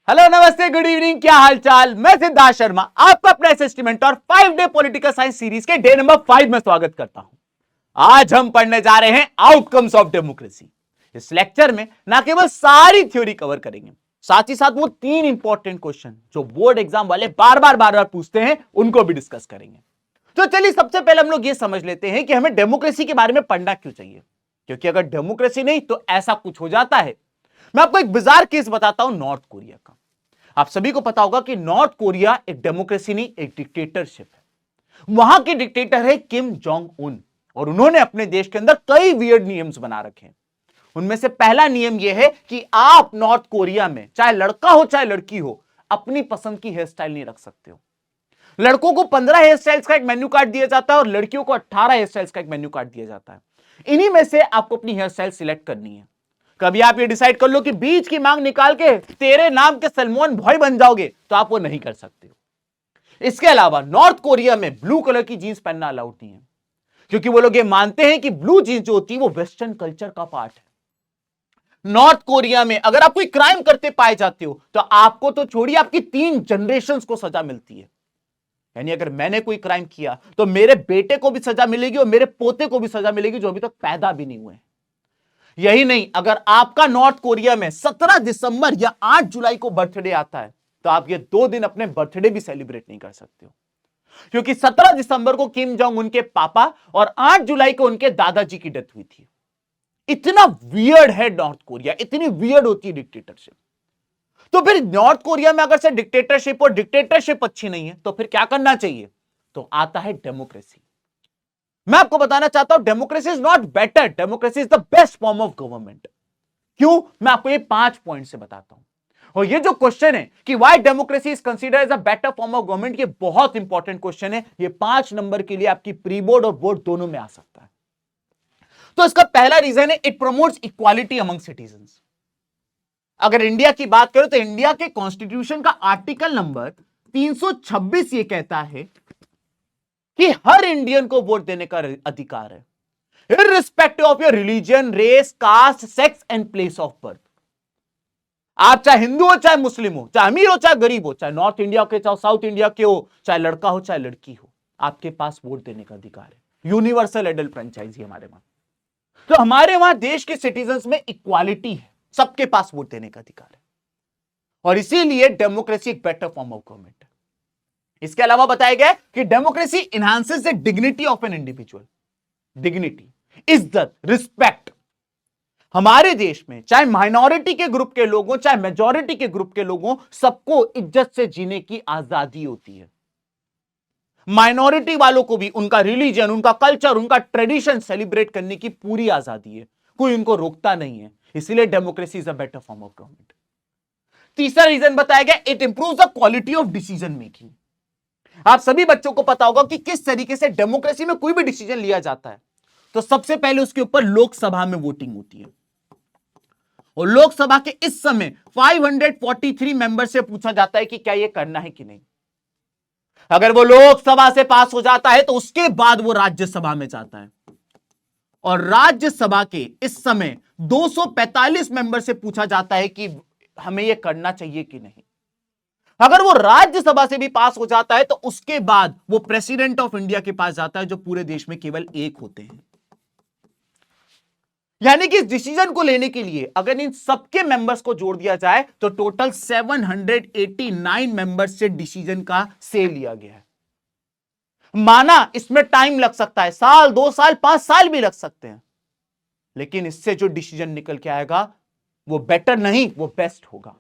Hello, नमस्ते, good evening, क्या हालचाल। मैं सिद्धार्थ शर्मा आपका अपना SST mentor 5 day political science series के डे नंबर 5 में स्वागत करता हूं। आज हम पढ़ने जा रहे हैं आउटकम्स ऑफ डेमोक्रेसी। इस लेक्चर में ना केवल सारी थ्योरी कवर करेंगे, साथ ही साथ वो 3 इंपॉर्टेंट क्वेश्चन जो बोर्ड एग्जाम वाले बार बार पूछते हैं उनको भी डिस्कस करेंगे। तो चलिए सबसे पहले हम लोग ये समझ लेते हैं कि हमें डेमोक्रेसी के बारे में पढ़ना क्यों चाहिए। क्योंकि अगर डेमोक्रेसी नहीं तो ऐसा कुछ हो जाता है। मैं आपको एक बिजार केस बताता हूं नॉर्थ कोरिया का। आप सभी को पता होगा कि नॉर्थ कोरिया एक डेमोक्रेसी नहीं, एक डिक्टेटरशिप है। वहां के डिक्टेटर है किम जोंग उन, और उन्होंने अपने देश के अंदर कई वियर्ड नियम्स बना रखे हैं। उनमें से पहला नियम यह है कि आप नॉर्थ कोरिया में चाहे लड़का हो चाहे लड़की हो, अपनी पसंद की हेयर स्टाइल नहीं रख सकते हो। लड़कों को 15 हेयर स्टाइल्स का एक मेन्यू कार्ड दिया जाता है और लड़कियों को 18 हेयर स्टाइल्स का एक मेन्यू कार्ड दिया जाता है। इन्हीं में से आपको अपनी हेयर स्टाइल सिलेक्ट करनी है। कभी आप ये डिसाइड कर लो कि बीच की मांग निकाल के तेरे नाम के सलमान भाई बन जाओगे, तो आप वो नहीं कर सकते हो। इसके अलावा नॉर्थ कोरिया में ब्लू कलर की जींस पहनना अलाउड नहीं है, क्योंकि वो लोग ये मानते हैं कि ब्लू जींस जो होती है वो वेस्टर्न कल्चर का पार्ट है। नॉर्थ कोरिया में अगर आप कोई क्राइम करते पाए जाते हो तो आपको तो छोड़िए, आपकी 3 जनरेशंस को सजा मिलती है। यानी अगर मैंने कोई क्राइम किया तो मेरे बेटे को भी सजा मिलेगी और मेरे पोते को भी सजा मिलेगी जो अभी तक पैदा भी नहीं हुए। यही नहीं, अगर आपका नॉर्थ कोरिया में 17 दिसंबर या 8 जुलाई को बर्थडे आता है तो आप ये 2 दिन अपने बर्थडे भी सेलिब्रेट नहीं कर सकते हो, क्योंकि 17 दिसंबर को किम जोंग उनके पापा और 8 जुलाई को उनके दादाजी की डेथ हुई थी। इतना वियर्ड है नॉर्थ कोरिया, इतनी वियर्ड होती है डिक्टेटरशिप। तो फिर नॉर्थ कोरिया में अगर से डिक्टेटरशिप और डिक्टेटरशिप अच्छी नहीं है तो फिर क्या करना चाहिए? तो आता है डेमोक्रेसी। मैं आपको बताना चाहता हूं democracy is not better, democracy is the best form of government. क्यों? मैं आपको ये 5 पॉइंट से बताता हूं। और ये जो क्वेश्चन है कि why democracy is considered as a better form of government, ये बहुत इंपॉर्टेंट क्वेश्चन है। ये 5 नंबर के लिए आपकी प्री बोर्ड और बोर्ड दोनों में आ सकता है। तो इसका पहला रीजन है it promotes equality among citizens. अगर इंडिया की बात करें तो इंडिया के कॉन्स्टिट्यूशन का आर्टिकल नंबर 326 ये कहता है कि हर इंडियन को वोट देने का अधिकार है, irrespective of your religion, race, caste, sex and place of birth. आप चाहे हिंदू हो चाहे मुस्लिम हो, चाहे अमीर हो चाहे गरीब हो, चाहे नॉर्थ इंडिया के चाहे साउथ इंडिया के हो, चाहे लड़का हो चाहे लड़की हो, आपके पास वोट देने का अधिकार है। यूनिवर्सल एडल्ट फ्रेंचाइजी हमारे वहां। तो हमारे वहां देश के सिटीजन्स में इक्वालिटी है, सबके पास वोट देने का अधिकार है, और इसीलिए डेमोक्रेसी एक बेटर फॉर्म ऑफ गवर्नमेंट है। इसके अलावा बताया गया कि democracy enhances the dignity of an individual. Dignity, इज्जत, रिस्पेक्ट। हमारे देश में चाहे माइनॉरिटी के ग्रुप के लोगों चाहे मेजॉरिटी के ग्रुप के लोगों, सबको इज्जत से जीने की आजादी होती है। माइनॉरिटी वालों को भी उनका रिलीजन, उनका कल्चर, उनका ट्रेडिशन सेलिब्रेट करने की पूरी आजादी है, कोई उनको रोकता नहीं है। इसीलिए democracy is a better form of government. तीसरा रीजन बताया गया it improves the quality of decision making. आप सभी बच्चों को पता होगा कि किस तरीके से डेमोक्रेसी में कोई भी डिसीजन लिया जाता है तो सबसे पहले उसके ऊपर लोकसभा में वोटिंग होती है, और लोकसभा के इस समय 543 मेंबर से पूछा जाता है कि क्या यह करना है कि नहीं। अगर वो लोकसभा से पास हो जाता है तो उसके बाद वो राज्यसभा में जाता है, और राज्यसभा के इस समय 245 मेंबर से पूछा जाता है कि हमें यह करना चाहिए कि नहीं। अगर वो राज्यसभा से भी पास हो जाता है तो उसके बाद वो प्रेसिडेंट ऑफ इंडिया के पास जाता है, जो पूरे देश में केवल एक होते हैं। यानी कि इस डिसीजन को लेने के लिए अगर इन सबके मेंबर्स को जोड़ दिया जाए तो टोटल 789 मेंबर्स से डिसीजन का से लिया गया है। माना इसमें टाइम लग सकता है, साल, 2 साल, 5 साल भी लग सकते हैं, लेकिन इससे जो डिसीजन निकल के आएगा वो बेटर नहीं, वो बेस्ट होगा।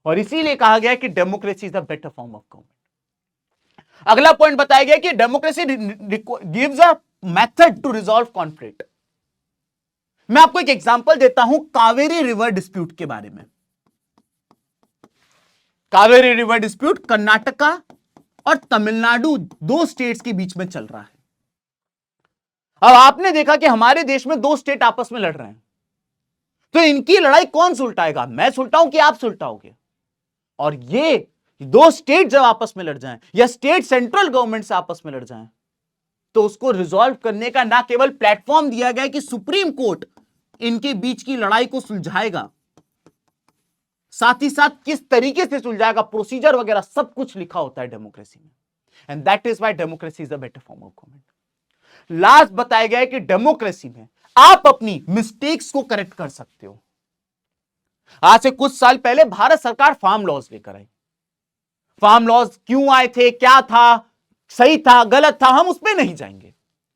और इसीलिए कहा गया कि democracy is the better form of government. अगला पॉइंट बताया गया कि democracy gives a method to resolve conflict. मैं आपको एक एग्जांपल देता हूं कावेरी रिवर डिस्प्यूट के बारे में। कावेरी रिवर डिस्प्यूट कर्नाटका और तमिलनाडु 2 स्टेट्स के बीच में चल रहा है। अब आपने देखा कि हमारे देश में 2 स्टेट आपस में लड़ रहे हैं, तो इनकी लड़ाई कौन सुलटाएगा? मैं सुलटाऊं कि आप सुलटाओगे? और ये 2 स्टेट जब आपस में लड़ जाएं या स्टेट सेंट्रल गवर्नमेंट से आपस में लड़ जाएं तो उसको रिजॉल्व करने का ना केवल प्लेटफॉर्म दिया गया कि सुप्रीम कोर्ट इनके बीच की लड़ाई को सुलझाएगा, साथ ही साथ किस तरीके से सुलझाएगा, प्रोसीजर वगैरह सब कुछ लिखा होता है डेमोक्रेसी में। And that is why democracy is a better form of government. Last बताया गया है कि डेमोक्रेसी में आप अपनी मिस्टेक्स को करेक्ट कर सकते हो। आज से कुछ साल पहले भारत सरकार फार्म लॉज लेकर आई। फार्म लॉज क्यों आए थे, क्या था, सही था, गलत था, हम उसमें नहीं जाएंगे,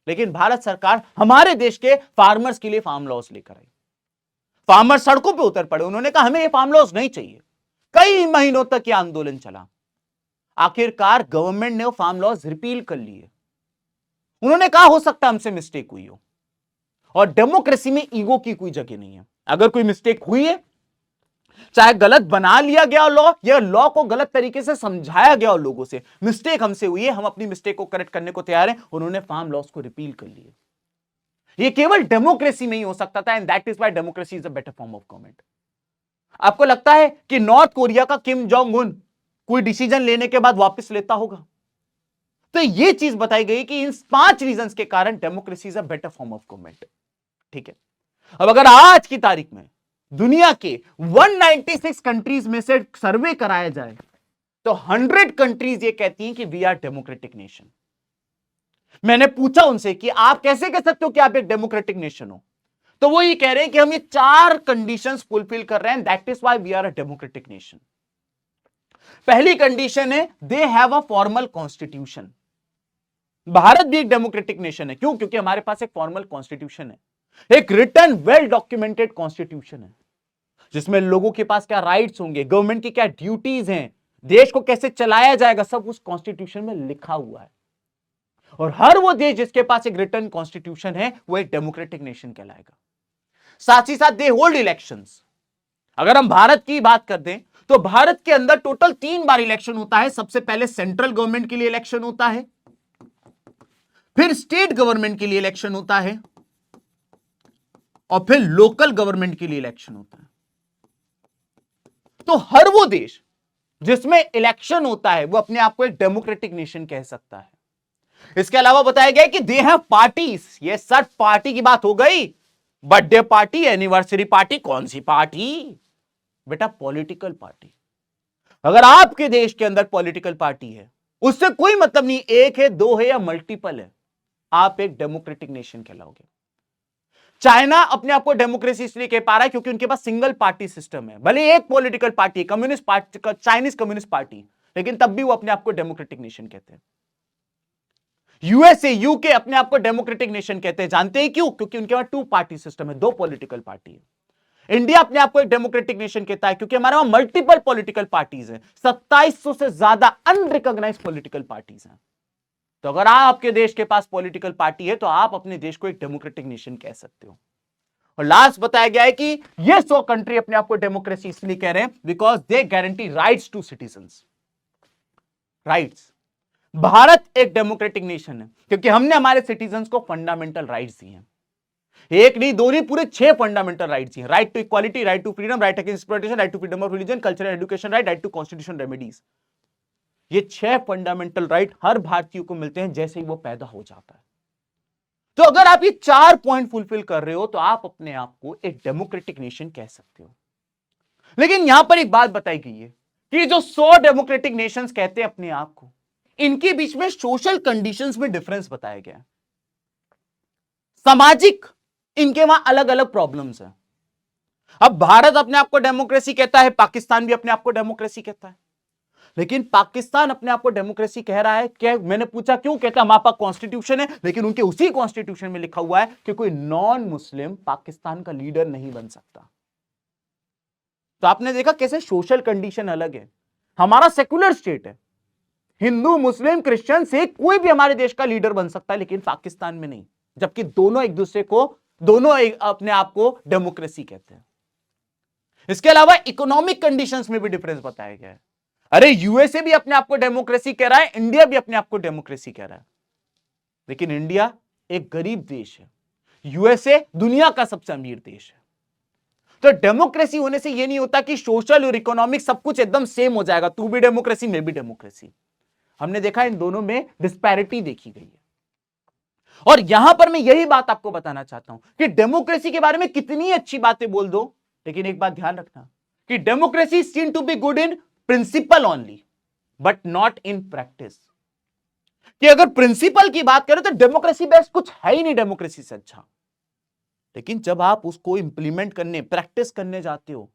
लेकिन भारत सरकार हमारे देश के फार्मर्स के लिए फार्म लॉज लेकर आई। फार्मर सड़कों पे उतर पड़े, उन्होंने कहा हमें ये फार्म लॉज नहीं चाहिए। कई महीनों तक यह आंदोलन चला। आखिरकार गवर्नमेंट ने वो फार्म लॉज रिपील कर लिए। उन्होंने कहा हो सकता हमसे मिस्टेक हुई हो, और डेमोक्रेसी में ईगो की कोई जगह नहीं है। अगर कोई मिस्टेक हुई है, चाहे गलत बना लिया गया लॉ या लॉ को गलत तरीके से समझाया गया लोगों से, मिस्टेक हमसे हुई है, हम अपनी मिस्टेक को करेक्ट करने को तैयार हैं। उन्होंने फार्म लॉज को रिपील कर लिए। ये केवल डेमोक्रेसी में ही हो सकता था, and that is why democracy is a better form of government. आपको लगता है कि नॉर्थ कोरिया का किम जोंग उन कोई डिसीजन लेने के बाद वापस लेता होगा? तो ये चीज बताई गई कि इन 5 रीजंस के कारण democracy is a better form of government. ठीक है, अब अगर आज की तारीख में दुनिया के 196 कंट्रीज में से सर्वे कराया जाए तो 100 कंट्रीज ये कहती हैं कि वी आर डेमोक्रेटिक नेशन। मैंने पूछा उनसे कि आप कैसे कह सकते हो कि आप एक डेमोक्रेटिक नेशन हो, तो वो ये कह रहे हैं कि हम ये 4 कंडीशंस फुलफिल कर रहे हैं, that is why we are a democratic nation. पहली कंडीशन है they have a formal constitution. Bharat भी एक डेमोक्रेटिक नेशन है, क्यों? क्योंकि हमारे पास एक फॉर्मल कॉन्स्टिट्यूशन है, एक रिटन वेल डॉक्यूमेंटेड कॉन्स्टिट्यूशन है, जिसमें लोगों के पास क्या राइट्स होंगे, गवर्नमेंट की क्या ड्यूटीज हैं, देश को कैसे चलाया जाएगा, सब उस कॉन्स्टिट्यूशन में लिखा हुआ है। और हर वो देश जिसके पास एक रिटन कॉन्स्टिट्यूशन है वो एक डेमोक्रेटिक नेशन कहलाएगा। साथ ही साथ दे होल्ड इलेक्शंस। अगर हम भारत की बात कर दें तो भारत के अंदर टोटल 3 बार इलेक्शन होता है। सबसे पहले सेंट्रल गवर्नमेंट के लिए इलेक्शन होता है, फिर स्टेट गवर्नमेंट के लिए इलेक्शन होता है, और फिर लोकल गवर्नमेंट के लिए इलेक्शन होता है। तो हर वो देश जिसमें इलेक्शन होता है वो अपने आप को एक डेमोक्रेटिक नेशन कह सकता है। इसके अलावा बताया गया कि दे हैव पार्टीज। ये सब पार्टी की बात हो गई, बर्थडे पार्टी, एनिवर्सरी पार्टी, कौन सी पार्टी? बेटा पॉलिटिकल पार्टी। अगर आपके देश के अंदर पॉलिटिकल पार्टी है, उससे कोई मतलब नहीं एक है, 2 है या मल्टीपल है, आप एक डेमोक्रेटिक नेशन कहलाओगे। चाइना अपने आप को डेमोक्रेसी इसलिए कह पा रहा है क्योंकि उनके पास सिंगल पार्टी सिस्टम है। भले एक political party, communist party, Chinese communist party, लेकिन तब भी वो अपने आप को डेमोक्रेटिक नेशन कहते हैं। यूएसए, यूके अपने आप को डेमोक्रेटिक नेशन कहते हैं। जानते हैं क्यों? क्योंकि उनके पास 2 पार्टी सिस्टम है, 2 पॉलिटिकल पार्टी है। इंडिया अपने आप को एक डेमोक्रेटिक नेशन कहता है क्योंकि हमारे वहां मल्टीपल पॉलिटिकल पार्टीज हैं, 2700 से ज्यादा अनरिकॉग्नाइज्ड पॉलिटिकल पार्टीज हैं। तो अगर आपके देश के पास पॉलिटिकल पार्टी है तो आप अपने देश को एक डेमोक्रेटिक नेशन कह सकते हो। और लास्ट बताया गया है कि ये 100 कंट्री अपने आप को डेमोक्रेसी इसलिए कह रहे हैं because they guarantee rights to citizens. Rights. Bharat एक डेमोक्रेटिक नेशन है क्योंकि हमने हमारे सिटीजंस को फंडामेंटल राइट्स दिए हैं। एक नहीं, 2 नहीं, पूरे 6 फंडामेंटल राइट्स दिए। Right to equality, right to freedom, right against exploitation, right to freedom of religion, cultural education right, right to constitution remedies. ये 6 फंडामेंटल राइट हर भारतीय को मिलते हैं जैसे ही वो पैदा हो जाता है। तो अगर आप ये 4 पॉइंट फुलफिल कर रहे हो तो आप अपने आप को एक डेमोक्रेटिक नेशन कह सकते हो। लेकिन यहां पर एक बात बताई गई है कि जो 100 डेमोक्रेटिक नेशंस कहते हैं अपने आप को, इनके बीच में सोशल कंडीशंस में डिफरेंस बताया गया है। सामाजिक इनके वहां अलग अलग प्रॉब्लम्स हैं। अब भारत अपने आप को डेमोक्रेसी कहता है, पाकिस्तान भी अपने आप को डेमोक्रेसी कहता है, लेकिन पाकिस्तान अपने आप को डेमोक्रेसी कह रहा है क्या? मैंने पूछा क्यों? कहता हमारे पास कॉन्स्टिट्यूशन है, लेकिन उनके उसी कॉन्स्टिट्यूशन में लिखा हुआ है कि कोई नॉन मुस्लिम पाकिस्तान का लीडर नहीं बन सकता। तो आपने देखा कैसे सोशल कंडीशन अलग है। हमारा सेक्युलर स्टेट है, हिंदू, मुस्लिम, क्रिश्चियन, सिख कोई भी हमारे देश का लीडर बन सकता है, लेकिन पाकिस्तान में नहीं, जबकि दोनों एक दूसरे को, दोनों अपने आप को डेमोक्रेसी कहते हैं। इसके अलावा इकोनॉमिक कंडीशंस में भी डिफरेंस बताया गया है। अरे यूएसए भी अपने आप को डेमोक्रेसी कह रहा है, इंडिया भी अपने आप को डेमोक्रेसी कह रहा है, लेकिन इंडिया एक गरीब देश है, यूएसए दुनिया का सबसे अमीर देश है। तो डेमोक्रेसी होने से यह नहीं होता कि सोशल और इकोनॉमिक सब कुछ एकदम सेम हो जाएगा, तू भी डेमोक्रेसी मैं भी डेमोक्रेसी। हमने देखा इन दोनों में डिस्पैरिटी देखी गई है। और यहां पर मैं यही बात आपको बताना चाहता हूं कि डेमोक्रेसी के बारे में कितनी अच्छी बातें बोल दो, लेकिन एक बात ध्यान रखना कि democracy is seen to be good in principle only but not in practice. कि अगर प्रिंसिपल की बात करें तो डेमोक्रेसी बेस्ट कुछ है ही नहीं डेमोक्रेसी से अच्छा, लेकिन जब आप उसको इंप्लीमेंट करने, प्रैक्टिस करने जाते हो,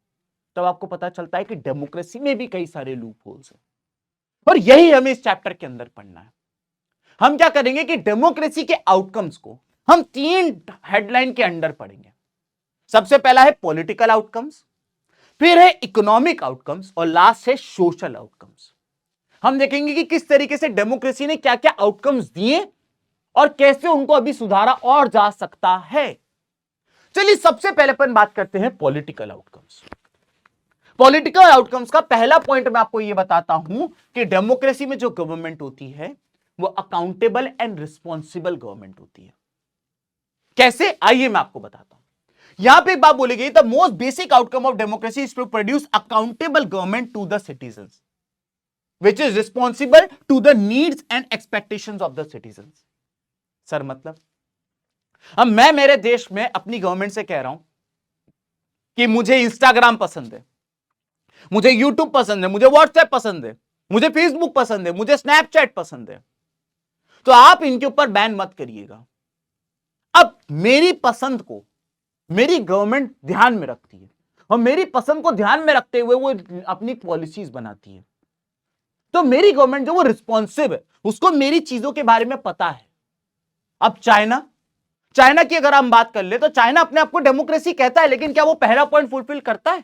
तब आपको पता चलता है कि डेमोक्रेसी में भी कई सारे लूप होल्स हैं। और यही हमें इस चैप्टर के अंदर पढ़ना है। हम क्या करेंगे कि डेमोक्रेसी के आउटकम्स को हम 3 हेडलाइन के अंडर पढ़ेंगे। सबसे पहला है पॉलिटिकल आउटकम्स, फिर है इकोनॉमिक आउटकम्स और लास्ट है सोशल आउटकम्स। हम देखेंगे कि किस तरीके से डेमोक्रेसी ने क्या क्या आउटकम्स दिए और कैसे उनको अभी सुधारा और जा सकता है। चलिए सबसे पहले अपन बात करते हैं पॉलिटिकल आउटकम्स। पॉलिटिकल आउटकम्स का पहला पॉइंट मैं आपको यह बताता हूं कि डेमोक्रेसी में जो गवर्नमेंट होती है वो अकाउंटेबल एंड रिस्पॉन्सिबल गवर्नमेंट होती है। कैसे, आइए मैं आपको बताता हूं। यहां पे एक बात बोली गई, the most basic outcome of democracy is to produce accountable government to the citizens which is responsible to the needs and expectations of the citizens। Sir मतलब अब मैं मेरे देश में अपनी गवर्नमेंट से कह रहा हूं कि मुझे इंस्टाग्राम पसंद है, मुझे यूट्यूब पसंद है, मुझे व्हाट्सएप पसंद है, मुझे फेसबुक पसंद है, मुझे स्नैपचैट पसंद है, तो आप इनके ऊपर बैन मत करिएगा। अब मेरी पसंद को मेरी गवर्नमेंट ध्यान में रखती है और मेरी पसंद को ध्यान में रखते हुए वो अपनी पॉलिसीज बनाती है। तो मेरी गवर्नमेंट जो वो रिस्पॉन्सिव है, उसको मेरी चीजों के बारे में पता है। अब चाइना की अगर हम बात कर ले तो चाइना अपने आप को डेमोक्रेसी कहता है, लेकिन क्या वो पहला पॉइंट फुलफिल करता है?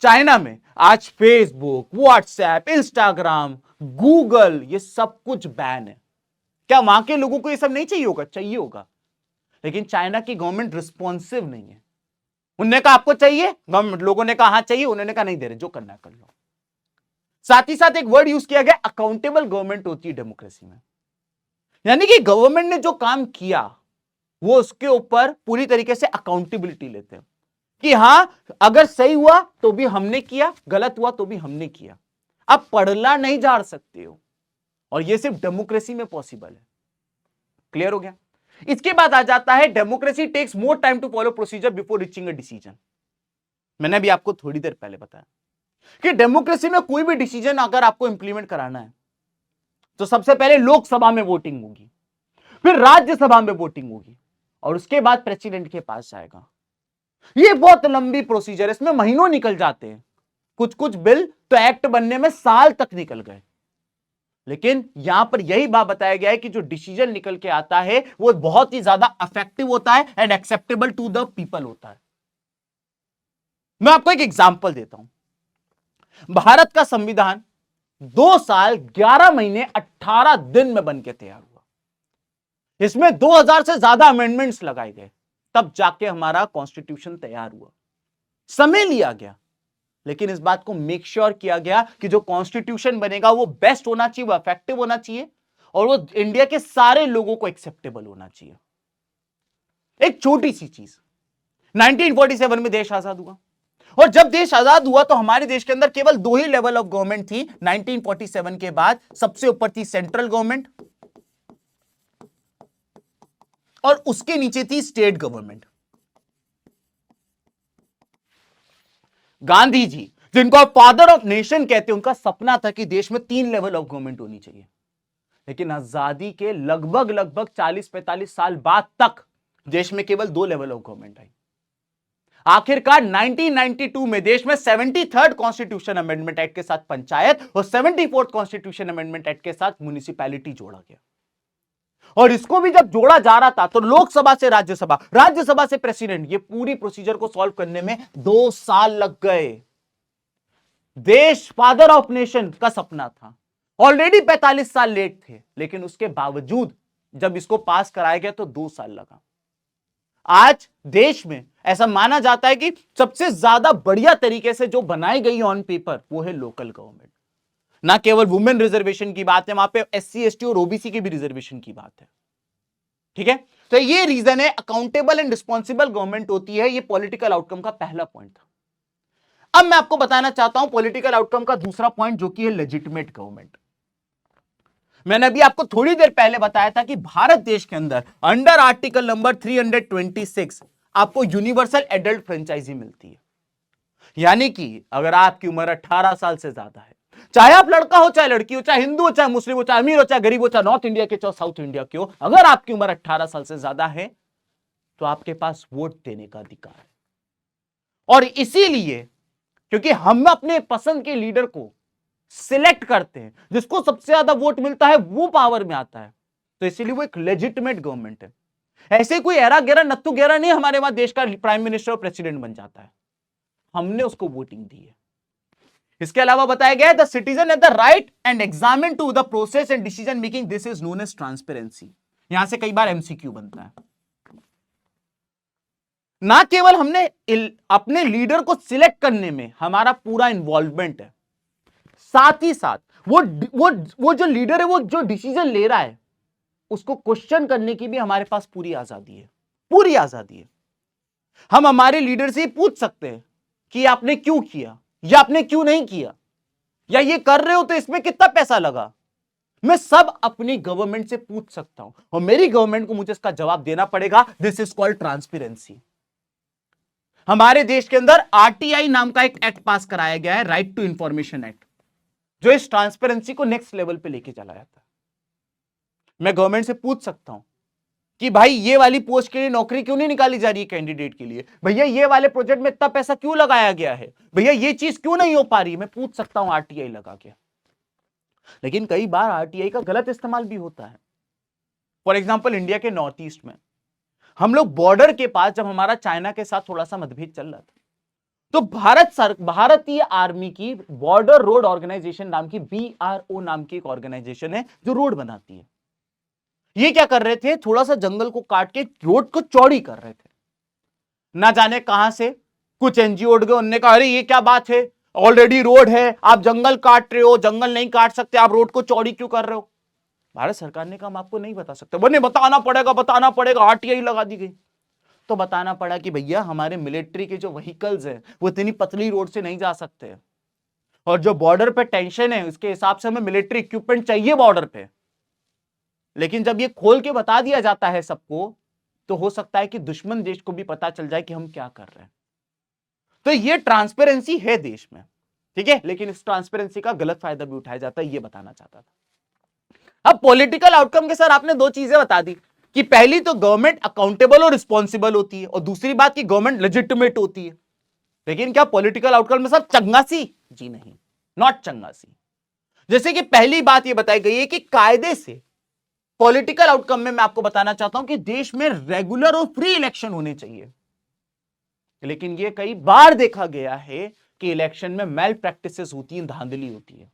चाइना में आज फेसबुक, व्हाट्सएप, इंस्टाग्राम, गूगल, ये सब कुछ बैन है। क्या वहां के लोगों को ये सब नहीं चाहिए होगा? चाहिए होगा, लेकिन चाइना की गवर्नमेंट रिस्पॉन्सिव नहीं है। उन्होंने कहा आपको चाहिए, लोगों ने कहा हाँ चाहिए, उन्होंने कहा नहीं दे रहे, जो करना है कर लो। साथ ही साथ एक वर्ड यूज किया गया, अकाउंटेबल गवर्नमेंट होती है डेमोक्रेसी में। यानी कि गवर्नमेंट ने जो काम किया वो उसके ऊपर पूरी तरीके से अकाउंटेबिलिटी लेते हैं कि हां अगर सही हुआ तो भी हमने किया, गलत हुआ तो भी हमने किया। आप पढ़ना नहीं जा सकते हो और ये सिर्फ डेमोक्रेसी में पॉसिबल है। क्लियर हो गया? इसके बाद आ जाता है democracy takes more time to follow procedure before reaching a decision. मैंने भी आपको थोड़ी देर पहले बताया कि डेमोक्रेसी में कोई भी डिसीजन अगर आपको इंप्लीमेंट कराना है तो सबसे पहले लोकसभा में वोटिंग होगी, फिर राज्यसभा में वोटिंग होगी और उसके बाद प्रेसिडेंट के पास जाएगा। ये बहुत लंबी प्रोसीजर है, इसमें महीनों निकल जाते हैं। कुछ कुछ बिल तो एक्ट बनने में साल तक निकल गए, लेकिन यहां पर यही बात बताया गया है कि जो डिसीजन निकल के आता है वो बहुत ही ज्यादा इफेक्टिव होता है and acceptable to the people होता है। मैं आपको एक एग्जांपल देता हूं। भारत का संविधान 2 साल 11 महीने 18 दिन में बनके तैयार हुआ। इसमें 2000 से ज्यादा अमेंडमेंट्स लगाए गए, तब जाके हमारा कॉन्स्टिट्यूशन तैयार हुआ। समय लिया गया, लेकिन इस बात को मेक श्योर किया गया कि जो कॉन्स्टिट्यूशन बनेगा वो बेस्ट होना चाहिए, वो इफेक्टिव होना चाहिए और वो इंडिया के सारे लोगों को एक्सेप्टेबल होना चाहिए। एक छोटी सी चीज, 1947 में देश आजाद हुआ और जब देश आजाद हुआ तो हमारे देश के अंदर केवल 2 ही लेवल ऑफ गवर्नमेंट थी। 1947 के बाद सबसे ऊपर थी सेंट्रल गवर्नमेंट और उसके नीचे थी स्टेट गवर्नमेंट। गांधी जी, जिनको आप फादर ऑफ नेशन कहते हैं, उनका सपना था कि देश में 3 लेवल ऑफ गवर्नमेंट होनी चाहिए, लेकिन आजादी के लगभग 40-45 साल बाद तक देश में केवल 2 लेवल ऑफ गवर्नमेंट आई। आखिरकार 1992 में देश में 73rd कॉन्स्टिट्यूशन अमेंडमेंट एक्ट के साथ पंचायत और 74th कॉन्स्टिट्यूशन अमेंडमेंट एक्ट के साथ म्युनिसिपैलिटी जोड़ा गया। और इसको भी जब जोड़ा जा रहा था तो लोकसभा से राज्यसभा, राज्यसभा से प्रेसिडेंट, ये पूरी प्रोसीजर को सॉल्व करने में 2 साल लग गए। देश फादर ऑफ नेशन का सपना था, ऑलरेडी 45 साल लेट थे, लेकिन उसके बावजूद जब इसको पास कराया गया तो 2 साल लगा। आज देश में ऐसा माना जाता है कि सबसे ज्यादा बढ़िया तरीके से जो बनाई गई ऑन पेपर वो है लोकल गवर्नमेंट। ना केवल वुमेन रिजर्वेशन की बात है, वहां पे एससी, एसटी और ओबीसी की भी रिजर्वेशन की बात है। ठीक है, तो ये रीजन है, अकाउंटेबल एंड रिस्पॉन्सिबल गवर्नमेंट होती है। ये पॉलिटिकल आउटकम का पहला पॉइंट था। अब मैं आपको बताना चाहता हूं पॉलिटिकल आउटकम का दूसरा पॉइंट, जो कि है लेजिटिमेट गवर्नमेंट। मैंने अभी आपको थोड़ी देर पहले बताया था कि भारत देश के अंदर अंडर आर्टिकल नंबर 326 आपको यूनिवर्सल एडल्ट फ्रेंचाइजी मिलती है। यानी कि अगर आपकी उम्र 18 साल से ज्यादा है, चाहे आप लड़का हो चाहे लड़की हो, चाहे हिंदू हो चाहे मुस्लिम हो, चाहे अमीर हो चाहे गरीब हो, चाहे नॉर्थ इंडिया के चाहे साउथ इंडिया के हो, अगर आपकी उम्र 18 साल से ज्यादा है तो आपके पास वोट देने का अधिकार है। और इसीलिए क्योंकि हम अपने पसंद के लीडर को सिलेक्ट करते हैं, जिसको सबसे ज्यादा वोट मिलता है वो पावर में आता है, तो इसीलिए वो एक लेजिटिमेट गवर्नमेंट है। ऐसे कोई एरा गेरा नत्थु गेरा नहीं हमारे वहां देश का प्राइम मिनिस्टर और प्रेसिडेंट बन जाता है, हमने उसको वोटिंग दी है। इसके अलावा बताया गया है the citizen has the right and examine to the process and decision making, this is known as transparency. यहां से कई बार एमसीक्यू बनता है। ना केवल हमने अपने लीडर को सिलेक्ट करने में हमारा पूरा इन्वॉल्वमेंट है, साथ ही साथ वो जो लीडर है वो जो डिसीजन ले रहा है उसको क्वेश्चन करने की भी हमारे पास पूरी आजादी है, पूरी आजादी है। हम हमारे लीडर से पूछ सकते हैं कि आपने क्यों किया या आपने क्यों नहीं किया, या ये कर रहे हो तो इसमें कितना पैसा लगा। मैं सब अपनी गवर्नमेंट से पूछ सकता हूं और मेरी गवर्नमेंट को मुझे इसका जवाब देना पड़ेगा। This is called transparency. हमारे देश के अंदर आरटीआई नाम का एक एक्ट पास कराया गया है, राइट टू इंफॉर्मेशन एक्ट, जो इस ट्रांसपेरेंसी को नेक्स्ट लेवल पे लेके चला जाता है। मैं गवर्नमेंट से पूछ सकता हूं कि भाई ये वाली पोस्ट के लिए नौकरी क्यों नहीं निकाली जा रही है कैंडिडेट के लिए, भैया ये वाले प्रोजेक्ट में इतना पैसा क्यों लगाया गया है, भैया ये चीज क्यों नहीं हो पा रही। मैं पूछ सकता हूं आरटीआई लगा के। लेकिन कई बार आरटीआई का गलत इस्तेमाल भी होता है। फॉर एग्जाम्पल इंडिया के नॉर्थ ईस्ट में हम लोग बॉर्डर के पास जब हमारा चाइना के साथ थोड़ा सा मतभेद चल रहा था, तो भारतीय आर्मी की बॉर्डर रोड ऑर्गेनाइजेशन नाम की BRO नाम की एक ऑर्गेनाइजेशन है जो रोड बनाती है। ये क्या कर रहे थे, थोड़ा सा जंगल को काट के रोड को चौड़ी कर रहे थे। ना जाने कहां से कुछ एनजीओ उठ गए, उन्होंने कहा अरे ये क्या बात है, ऑलरेडी रोड है, आप जंगल काट रहे हो, जंगल नहीं काट सकते, आप रोड को चौड़ी क्यों कर रहे हो। भारत सरकार ने कहा हम आपको नहीं बता सकते, बोले बताना पड़ेगा, आरटीआई लगा दी गई। तो बताना पड़ा कि भैया हमारे मिलिट्री के जो व्हीकल्स हैं वो इतनी पतली रोड से नहीं जा सकते, और जो बॉर्डर पे टेंशन है उसके हिसाब से हमें मिलिट्री इक्विपमेंट चाहिए बॉर्डर पे। लेकिन जब ये खोल के बता दिया जाता है सबको, तो हो सकता है कि दुश्मन देश को भी पता चल जाए कि हम क्या कर रहे हैं। तो ये ट्रांसपेरेंसी है देश में, ठीक है, लेकिन इस ट्रांसपेरेंसी का गलत फायदा भी उठाया जाता है, ये बताना चाहता था। अब पॉलिटिकल आउटकम के सर आपने दो चीजें बता दी कि पहली तो गवर्नमेंट अकाउंटेबल और रिस्पॉन्सिबल होती है, और दूसरी बात कि गवर्नमेंट लेजिटिमेट होती है। लेकिन क्या पॉलिटिकल आउटकम में सब चंगासी? जी नहीं, नॉट चंगासी। जैसे कि पहली बात यह बताई गई है कि कायदे से पॉलिटिकल आउटकम में मैं आपको बताना चाहता हूं कि देश में रेगुलर और फ्री इलेक्शन होने चाहिए। लेकिन यह कई बार देखा गया है कि इलेक्शन में मेल प्रैक्टिसेस होती हैं, धांधली होती है।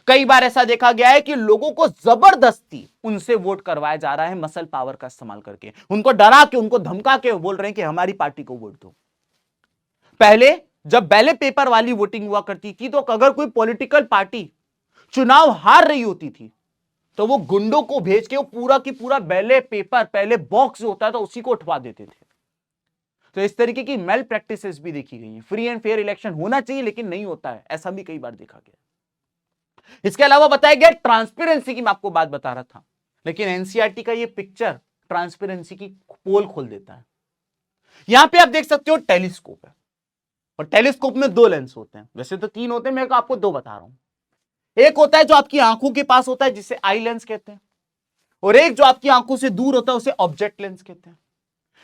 कई बार ऐसा देखा गया है कि लोगों को जबरदस्ती उनसे वोट करवाया जा रहा है, मसल पावर का इस्तेमाल करके, उनको डरा के, उनको धमका के बोल रहे हैं कि हमारी पार्टी को वोट दो। पहले जब बैलेट पेपर वाली वोटिंग हुआ करती थी, तो अगर कोई पॉलिटिकल पार्टी चुनाव हार रही होती थी तो वो गुंडों को भेज के वो पूरा की पूरा बैलेट पेपर, पहले बॉक्स होता था उसी को उठवा देते थे। तो इस तरीके की मेल प्रैक्टिसेस भी देखी गई है। फ्री एंड फेयर इलेक्शन होना चाहिए लेकिन नहीं होता है, ऐसा भी कई बार देखा गया। इसके अलावा बताया गया ट्रांसपेरेंसी की, मैं आपको बात बता रहा था, लेकिन एनसीईआरटी का ये पिक्चर ट्रांसपेरेंसी की पोल खोल देता है। यहां पे आप देख सकते हो टेलीस्कोप है, और टेलीस्कोप में दो लेंस होते हैं, वैसे तो तीन होते हैं, मैं आपको दो बता रहा हूं। एक होता है जो आपकी आंखों के पास होता है जिसे आई लेंस कहते हैं, और एक जो आपकी आंखों से दूर होता है उसे ऑब्जेक्ट लेंस कहते हैं।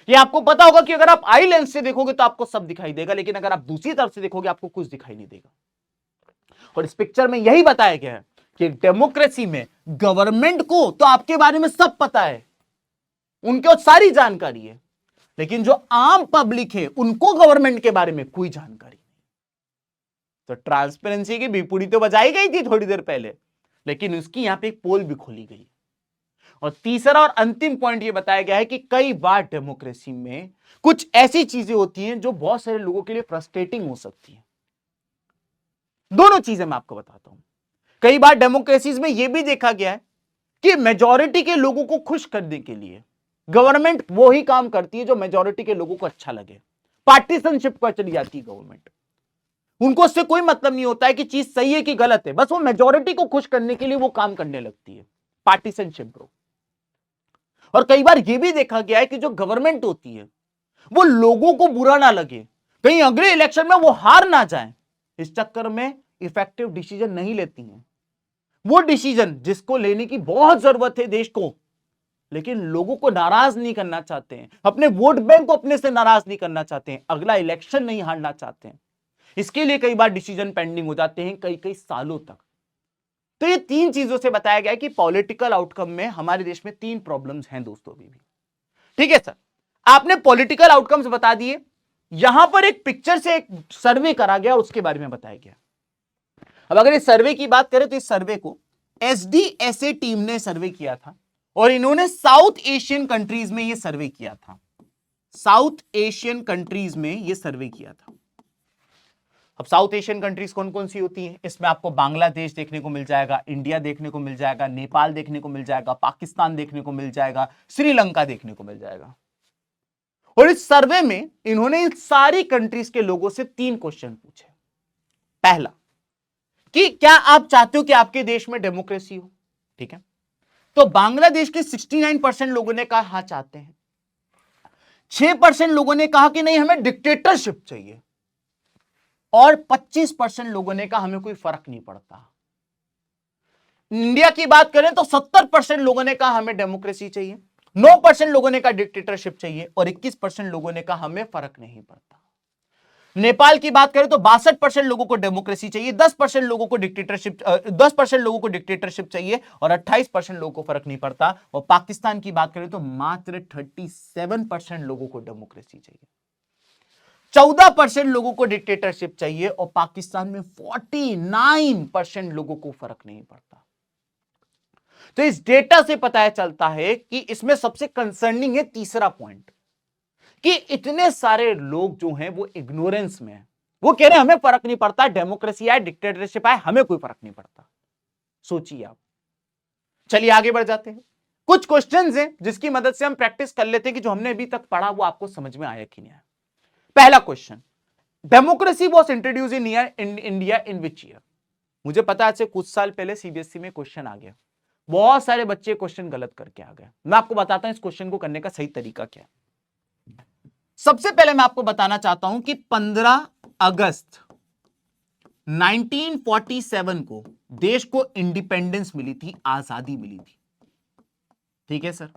ये आपको पता होगा कि अगर आप आई लेंस से देखोगे तो आपको सब दिखाई देगा, लेकिन अगर आप दूसरी तरफ से देखोगे आपको कुछ दिखाई नहीं देगा। और इस पिक्चर में यही बताया गया है कि डेमोक्रेसी में गवर्नमेंट को तो आपके बारे में सब पता है, उनके सारी जानकारी है, लेकिन जो आम पब्लिक है उनको गवर्नमेंट के बारे में कोई जानकारी नहीं। तो ट्रांसपेरेंसी की बिपुड़ी तो बजाई गई थी थोड़ी देर पहले, लेकिन उसकी यहां पे एक पोल भी खोली गई। और तीसरा और अंतिम पॉइंट यह बताया गया है कि कई बार डेमोक्रेसी में कुछ ऐसी चीजें होती हैं जो बहुत सारे लोगों के लिए फ्रस्ट्रेटिंग हो सकती है। दोनों चीजें मैं आपको बताता हूं। कई बार डेमोक्रेसीज में यह भी देखा गया है कि मेजॉरिटी के लोगों को खुश करने के लिए गवर्नमेंट वो ही काम करती है जो मेजॉरिटी के लोगों को अच्छा लगे। पार्टीशनशिप पर चली जाती है गवर्नमेंट, उनको उससे कोई मतलब नहीं होता है कि चीज सही है कि गलत है, बस वो मेजॉरिटी को खुश करने के लिए वो काम करने लगती है। पार्टीशनशिप ब्रो। और कई बार यह भी देखा गया है कि जो गवर्नमेंट होती है वो लोगों को बुरा ना लगे, कहीं अगले इलेक्शन में वो हार ना जाए, इस चक्कर में इफेक्टिव डिसीजन नहीं लेती हैं। वो डिसीजन जिसको लेने की बहुत जरूरत है देश को, लेकिन लोगों को नाराज नहीं करना चाहते हैं, अपने वोट बैंक को अपने से नाराज नहीं करना चाहते हैं, अगला इलेक्शन नहीं हारना चाहते हैं, इसके लिए कई बार डिसीजन पेंडिंग हो जाते हैं कई कई सालों तक। तो ये तीन चीजों से बताया गया कि पॉलिटिकल आउटकम में हमारे देश में तीन प्रॉब्लम्स हैं दोस्तों अभी भी। ठीक है सर, आपने पॉलिटिकल आउटकम्स बता दिए, यहां पर एक पिक्चर से एक सर्वे करा गया और उसके बारे में बताया गया। अब अगर इस सर्वे की बात करें तो इस सर्वे को एसडीएसए टीम ने सर्वे किया था और इन्होंने साउथ एशियन कंट्रीज में यह सर्वे किया था। साउथ एशियन कंट्रीज में यह सर्वे किया था। अब साउथ एशियन कंट्रीज कौन कौन सी होती हैं? इसमें आपको बांग्लादेश देखने को मिल जाएगा, इंडिया देखने को मिल जाएगा, नेपाल देखने को मिल जाएगा, पाकिस्तान देखने को मिल जाएगा, श्रीलंका देखने को मिल जाएगा। और इस सर्वे में इन्होंने इन सारी कंट्रीज के लोगों से तीन क्वेश्चन पूछे। पहला कि क्या आप चाहते हो कि आपके देश में डेमोक्रेसी हो? ठीक है, तो बांग्लादेश के 69% लोगों ने कहा हां चाहते हैं, 6% लोगों ने कहा कि नहीं हमें डिक्टेटरशिप चाहिए, और 25% लोगों ने कहा हमें कोई फर्क नहीं पड़ता। इंडिया की बात करें तो 70% लोगों ने कहा हमें डेमोक्रेसी चाहिए, 9% लोगों ने कहा डिक्टेटरशिप चाहिए, और 21% लोगों ने कहा हमें फर्क नहीं पड़ता। नेपाल की बात करें तो 62% लोगों को डेमोक्रेसी चाहिए, 10% लोगों को डिक्टेटरशिप चाहिए, और 28% लोगों को फर्क नहीं पड़ता। और पाकिस्तान की बात करें तो मात्र 37% लोगों को डेमोक्रेसी चाहिए, 14% लोगों को डिक्टेटरशिप चाहिए, और पाकिस्तान में 49% लोगों को फर्क नहीं पड़ता। तो इस डेटा से पता चलता है कि इसमें सबसे कंसर्निंग है तीसरा पॉइंट, कि इतने सारे लोग जो हैं वो इग्नोरेंस में हैं। वो कह रहे हैं हमें फर्क नहीं पड़ता, डेमोक्रेसी आए डिक्टेटरशिप आए हमें कोई फर्क नहीं पड़ता। सोचिए आप। चलिए आगे बढ़ जाते हैं। कुछ क्वेश्चंस हैं जिसकी मदद से हम प्रैक्टिस कर लेते हैं कि जो हमने अभी तक पढ़ा वो आपको समझ में आया कि नहीं आया। पहला question, democracy was introduce in India in which year? मुझे पता है कुछ साल पहले सीबीएसई में क्वेश्चन आ गया, बहुत सारे बच्चे क्वेश्चन गलत करके आ गए। मैं आपको बताता हूं इस क्वेश्चन को करने का सही तरीका क्या है। सबसे पहले मैं आपको बताना चाहता हूं कि 15 अगस्त 1947 को देश को इंडिपेंडेंस मिली थी, आजादी मिली थी। ठीक है सर।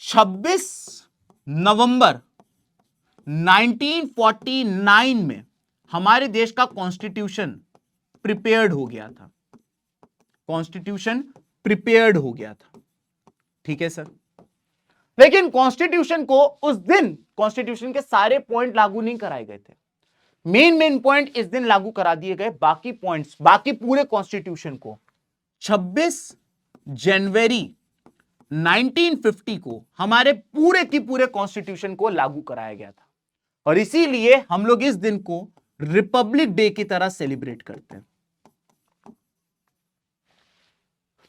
26 नवंबर 1949 में हमारे देश का कॉन्स्टिट्यूशन प्रिपेयर्ड हो गया था। कॉन्स्टिट्यूशन प्रिपेयर्ड हो गया था। ठीक है सर। लेकिन कॉन्स्टिट्यूशन को उस दिन कॉन्स्टिट्यूशन के सारे पॉइंट लागू नहीं कराए गए थे। मेन पॉइंट इस दिन लागू करा दिए गए, बाकी पॉइंट्स, बाकी पूरे कॉन्स्टिट्यूशन को 26 जनवरी 1950 को हमारे पूरे की पूरे कॉन्स्टिट्यूशन को लागू कराया गया था। और इसीलिए हम लोग इस दिन को रिपब्लिक डे की तरह सेलिब्रेट करते हैं।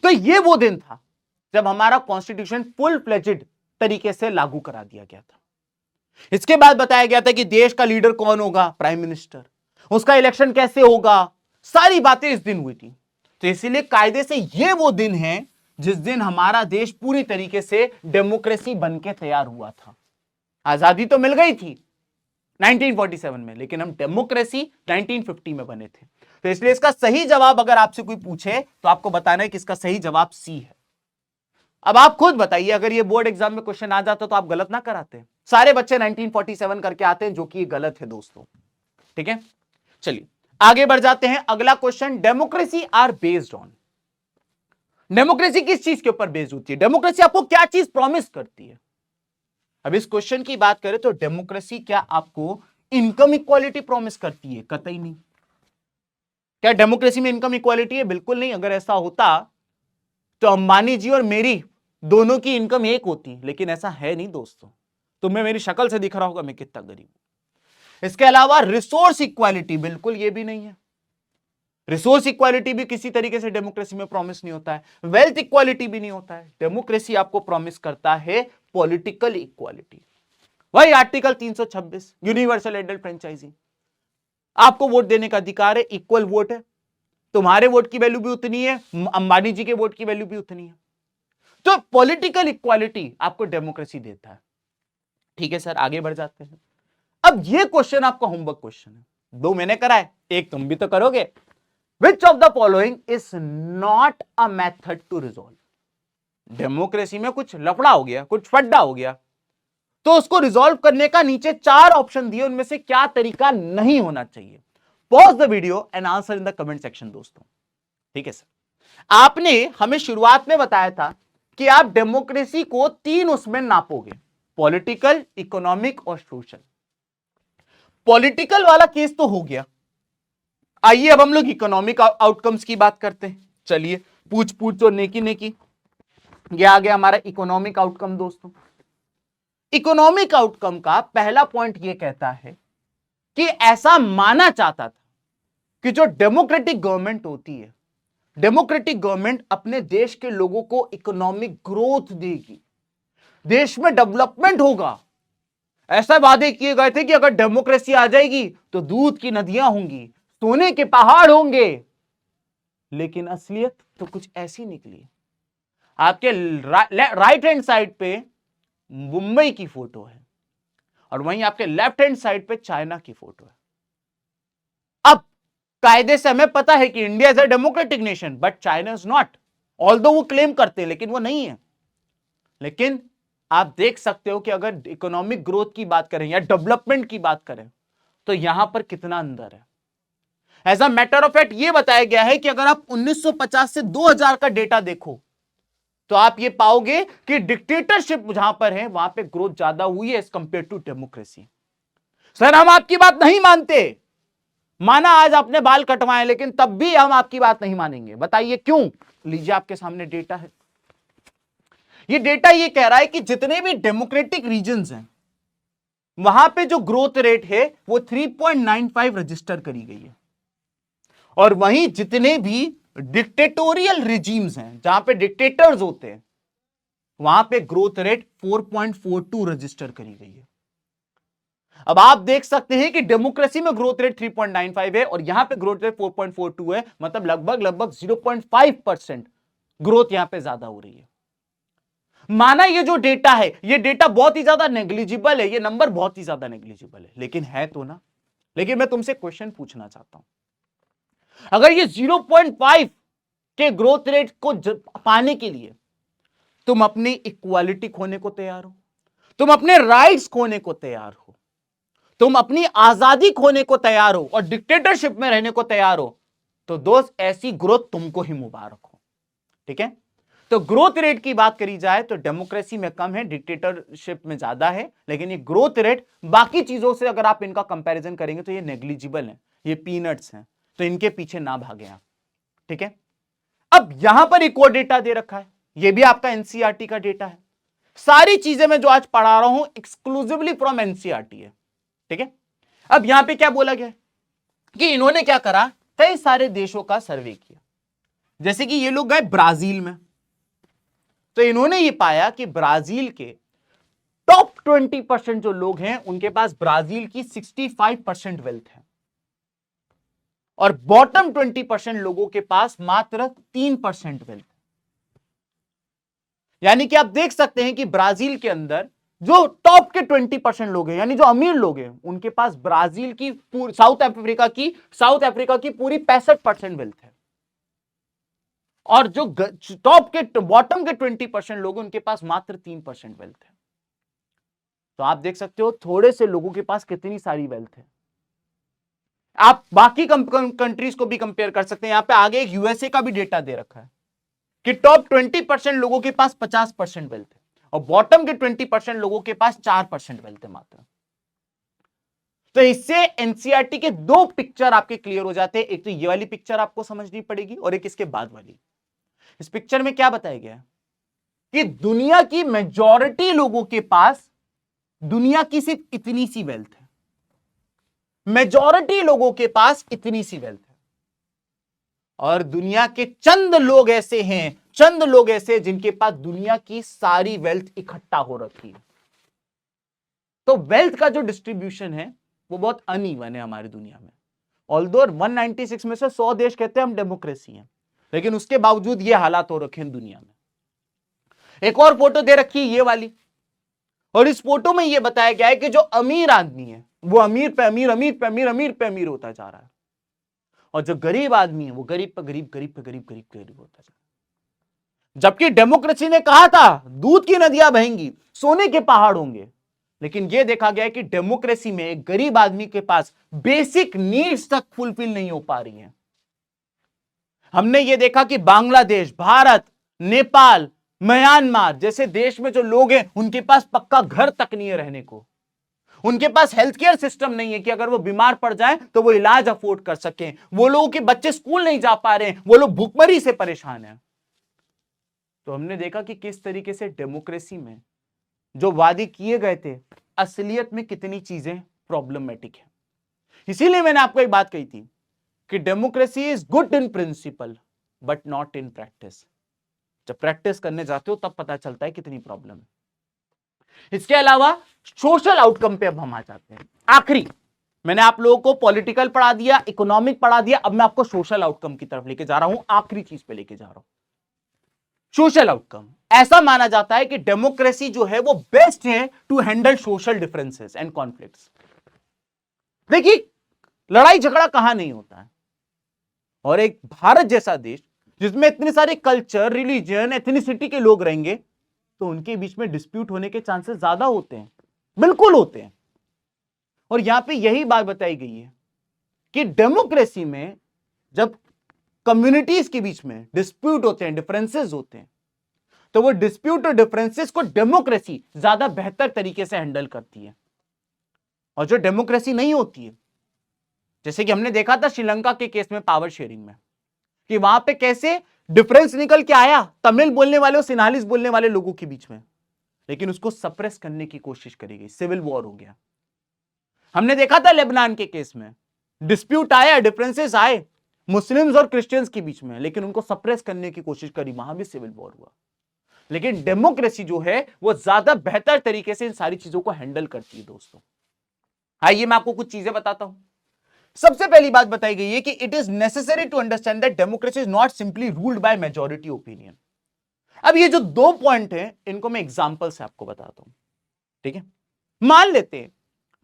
तो ये वो दिन था जब हमारा कॉन्स्टिट्यूशन फुल फ्लेजेड तरीके से लागू करा दिया गया था। इसके बाद बताया गया था कि देश का लीडर कौन होगा, प्राइम मिनिस्टर, उसका इलेक्शन कैसे होगा, सारी बातें इस दिन हुई थी। तो इसीलिए कायदे से ये वो दिन है जिस दिन हमारा देश पूरी तरीके से डेमोक्रेसी बनके तैयार हुआ था। आजादी तो मिल गई थी 1947 में, लेकिन हम डेमोक्रेसी 1950 में बने थे। तो इसलिए इसका सही जवाब अगर आपसे कोई पूछे तो आपको बताना है कि इसका सही जवाब सी है। अब आप खुद बताइए, अगर ये बोर्ड एग्जाम में क्वेश्चन आ जाता तो आप गलत ना कराते? सारे बच्चे 1947 करके आते हैं, जो कि गलत है दोस्तों। ठीक है, चलिए आगे बढ़ जाते हैं। अगला question, democracy are based on. Democracy किस चीज के ऊपर बेस्ड होती है? डेमोक्रेसी आपको क्या चीज प्रॉमिस करती है? अब इस क्वेश्चन की बात करें तो डेमोक्रेसी क्या आपको इनकम इक्वालिटी प्रॉमिस करती है? कतई नहीं। क्या डेमोक्रेसी में इनकम इक्वालिटी है? बिल्कुल नहीं। अगर ऐसा होता तो अंबानी जी और मेरी दोनों की इनकम एक होती, लेकिन ऐसा है नहीं दोस्तों। तुम्हें मेरी शक्ल से दिख रहा होगा मैं कितना गरीब हूं। इसके अलावा रिसोर्स इक्वालिटी, बिल्कुल ये भी नहीं है। रिसोर्स इक्वालिटी भी किसी तरीके से डेमोक्रेसी में प्रॉमिस नहीं होता है। वेल्थ इक्वालिटी भी नहीं होता है। डेमोक्रेसी आपको प्रॉमिस करता है पॉलिटिकल इक्वालिटी। वही आर्टिकल 326, यूनिवर्सल एडल्ट फ्रेंचाइजिंग, आपको वोट देने का अधिकार है, इक्वल वोट है, तुम्हारे वोट की वैल्यू भी उतनी है, अंबानी जी के वोट की वैल्यू भी उतनी है। तो पॉलिटिकल इक्वालिटी आपको डेमोक्रेसी देता है। ठीक है सर, आगे बढ़ जाते हैं। अब ये क्वेश्चन आपका होमवर्क क्वेश्चन है, 2 मैंने कराए, एक तुम भी तो करोगे। Which of the following is not a method to resolve. Democracy में कुछ लफड़ा हो गया, कुछ फड्डा हो गया, तो उसको रिजॉल्व करने का नीचे 4 ऑप्शन दिए, उनमें से क्या तरीका नहीं होना चाहिए। Pause the video and answer in the comment section दोस्तों। ठीक है सर, आपने हमें शुरुआत में बताया था कि आप डेमोक्रेसी को 3 उसमें नापोगे, पॉलिटिकल, इकोनॉमिक और सोशल। पॉलिटिकल वाला केस तो हो गया, आइए अब हम लोग इकोनॉमिक आउटकम्स की बात करते हैं। चलिए, पूछ पूछ और नेकी नेकी, ये आ गया हमारा इकोनॉमिक आउटकम दोस्तों। इकोनॉमिक आउटकम का पहला पॉइंट ये कहता है कि ऐसा माना जाता था कि जो डेमोक्रेटिक गवर्नमेंट होती है, डेमोक्रेटिक गवर्नमेंट अपने देश के लोगों को इकोनॉमिक ग्रोथ देगी, देश में डेवलपमेंट होगा। ऐसा वादे किए गए थे कि अगर डेमोक्रेसी आ जाएगी तो दूध की नदियां होंगी, सोने के पहाड़ होंगे, लेकिन असलियत तो कुछ ऐसी निकली। आपके राइट हैंड साइड पे मुंबई की फोटो है और वहीं आपके लेफ्ट हैंड साइड पे चाइना की फोटो है। अब कायदे से हमें पता है कि India is a democratic nation, but China is not, although वो क्लेम करते हैं लेकिन वो नहीं है। लेकिन आप देख सकते हो कि अगर इकोनॉमिक ग्रोथ की बात करें या डेवलपमेंट की बात करें तो यहां पर कितना अंदर है। As a matter of fact ये बताया गया है कि अगर आप 1950 से 2000 का डेटा देखो तो आप ये पाओगे कि डिक्टेटरशिप जहां पर है वहां पे ग्रोथ ज्यादा हुई है as compare to democracy. Sir हम आपकी बात नहीं मानते, माना आज आपने बाल कटवाए, लेकिन तब भी हम आपकी बात नहीं मानेंगे। बताइए क्यों? लीजिए आपके सामने डेटा है। ये डेटा ये कह रहा है कि जितने भी डेमोक्रेटिक रीजन्स हैं वहां पे जो ग्रोथ रेट है वो 3.95 रजिस्टर करी गई है, और वहीं जितने भी डिक्टेटोरियल रिजीम्स हैं जहां पे डिक्टेटर्स होते हैं वहां पे ग्रोथ रेट 4.42 रजिस्टर करी गई है। अब आप देख सकते हैं कि डेमोक्रेसी में ग्रोथ रेट 3.95 है और यहां पे ग्रोथ रेट 4.42 है, मतलब लगभग 0.5% ग्रोथ यहां पे ज्यादा हो रही है। माना ये जो डेटा है ये डेटा बहुत ही ज्यादा नेग्लिजिबल है, ये नंबर बहुत ही ज्यादा नेग्लिजिबल है, लेकिन है तो ना। लेकिन मैं तुमसे क्वेश्चन पूछना चाहता हूं, अगर ये 0.5 के ग्रोथ रेट को पाने के लिए तुम अपनी इक्वालिटी खोने को तैयार हो, तुम अपने राइट्स खोने को तैयार हो, तुम अपनी आजादी खोने को तैयार हो और डिक्टेटरशिप में रहने को तैयार हो, तो दोस्त ऐसी ग्रोथ तुमको ही मुबारक हो। ठीक है, तो ग्रोथ रेट की बात करी जाए तो डेमोक्रेसी में कम है, डिक्टेटरशिप में ज्यादा है, लेकिन ये ग्रोथ रेट बाकी चीजों से अगर आप इनका कंपैरिजन करेंगे तो ये नेग्लिजिबल है, ये पीनट्स हैं, तो इनके पीछे ना भागे आप। ठीक है, अब यहां पर एक और डेटा दे रखा है, ये भी आपका एनसीईआरटी का डेटा है। सारी चीजें मैं जो आज पढ़ा रहा हूं एक्सक्लूसिवली फ्रॉम एनसीईआरटी है। ठीक है, अब यहां पे क्या बोला गया कि इन्होंने क्या करा, कई सारे देशों का सर्वे किया। जैसे कि ये लोग गए ब्राजील में, तो इन्होंने ये पाया कि ब्राजील के टॉप 20% जो लोग हैं उनके पास ब्राजील की 65% वेल्थ है और बॉटम 20% लोगों के पास मात्र 3% वेल्थ। यानी कि आप देख सकते हैं कि ब्राजील के अंदर जो टॉप के 20% लोग हैं, यानी जो अमीर लोग हैं, उनके पास ब्राजील की साउथ अफ्रीका की पूरी 65% वेल्थ है, और जो टॉप के बॉटम के 20% लोग हैं उनके पास मात्र 3% वेल्थ है। तो आप देख सकते हो थोड़े से लोगों के पास कितनी सारी वेल्थ है। आप बाकी कंट्रीज को भी कंपेयर कर सकते हैं। यहां पे आगे एक यूएसए का भी डेटा दे रखा है कि टॉप 20% लोगों के पास 50% वेल्थ है और बॉटम के 20% लोगों के पास 4% वेल्थ है मात्र। तो इससे एनसीईआरटी के 2 पिक्चर आपके क्लियर हो जाते हैं। एक तो ये वाली पिक्चर आपको समझनी पड़ेगी और एक इसके बाद वाली। इस पिक्चर में क्या बताया गया है कि दुनिया की मेजॉरिटी लोगों के पास दुनिया की सिर्फ इतनी सी वेल्थ है, मेजॉरिटी लोगों के पास इतनी सी वेल्थ है, और दुनिया के चंद लोग ऐसे हैं जिनके पास दुनिया की सारी वेल्थ इकट्ठा हो रखी है। तो वेल्थ का जो डिस्ट्रीब्यूशन है वो बहुत अनइवन है हमारी दुनिया में। ऑल्दो 196 में से 100 देश कहते हैं हम डेमोक्रेसी हैं, लेकिन उसके बावजूद ये हालात हो रखे हैं दुनिया में। एक और फोटो दे रखी है ये वाली, और इस फोटो में यह बताया गया है कि जो अमीर आदमी है वो अमीर पे अमीर, अमीर पे अमीर, अमीर पे अमीर होता जा रहा है, और जो गरीब आदमी है वो गरीब पे गरीब, गरीब पे गरीब, गरीब पे गरीब होता जा रहा है। जबकि डेमोक्रेसी ने कहा था दूध की नदियां बहेंगी, सोने के पहाड़ होंगे, लेकिन यह देखा गया है कि डेमोक्रेसी में एक गरीब आदमी के पास बेसिक नीड्स तक फुलफिल नहीं हो पा रही हैं। हमने यह देखा कि बांग्लादेश, भारत, नेपाल, म्यांमार जैसे देश में जो लोग हैं उनके पास पक्का घर तक नहीं है रहने को, उनके पास हेल्थ केयर सिस्टम नहीं है कि अगर वो बीमार पड़ जाए तो वो इलाज अफोर्ड कर सकें, वो लोगों के बच्चे स्कूल नहीं जा पा रहे हैं, वो लोग भूखमरी से परेशान हैं। तो हमने देखा कि किस तरीके से डेमोक्रेसी में जो वादे किए गए थे असलियत में कितनी चीजें प्रॉब्लमेटिक है। इसीलिए मैंने आपको एक बात कही थी कि democracy is good in principle but not in practice. जब प्रैक्टिस करने जाते हो तब पता चलता है कितनी प्रॉब्लम है। इसके अलावा सोशल आउटकम पे अब हम आ जाते हैं। आखिरी, मैंने आप लोगों को पॉलिटिकल पढ़ा दिया, इकोनॉमिक पढ़ा दिया, अब मैं आपको सोशल आउटकम की तरफ लेके जा रहा हूं, आखिरी चीज पे लेके जा रहा हूं, सोशल आउटकम। ऐसा माना जाता है कि डेमोक्रेसी जो है वो बेस्ट है to handle social differences and conflicts. देखिए, लड़ाई झगड़ा कहां नहीं होता है, और एक भारत जैसा देश जिसमें इतने सारे कल्चर, रिलीजन, एथनिसिटी के लोग रहेंगे तो उनके बीच में डिस्प्यूट होने के चांसेस ज्यादा होते हैं, बिल्कुल होते हैं। और यहां पे यही बात बताई गई है कि डेमोक्रेसी में जब कम्युनिटीज के बीच में डिस्प्यूट होते हैं, डिफरेंसेस होते हैं, तो वो डिस्प्यूट और डिफरेंसेस को डेमोक्रेसी ज्यादा बेहतर तरीके से हैंडल करती है। और जो डेमोक्रेसी नहीं होती है, जैसे कि हमने देखा था श्रीलंका के केस में पावर शेयरिंग में, कि वहां पे कैसे डिफरेंस निकल के आया तमिल बोलने वाले और सिन्हालीस बोलने वाले लोगों के बीच में, लेकिन उसको सप्रेस करने की कोशिश करी गई, सिविल वॉर हो गया। हमने देखा था लेबनान के केस में डिस्प्यूट आया, डिफरेंसेस आए मुस्लिम्स और क्रिश्चियंस के बीच में, लेकिन उनको सप्रेस करने की कोशिश करी, वहां भी सिविल वॉर हुआ। लेकिन डेमोक्रेसी जो है वो ज्यादा बेहतर तरीके से इन सारी चीजों को हैंडल करती है। दोस्तों आइए मैं आपको कुछ चीजें बताता हूं। सबसे पहली बात बताई गई है कि it is necessary to understand that democracy is not simply ruled by majority opinion. अब ये जो दो पॉइंट हैं इनको मैं एग्जांपल से आपको बताता हूं, ठीक है। मान लेते हैं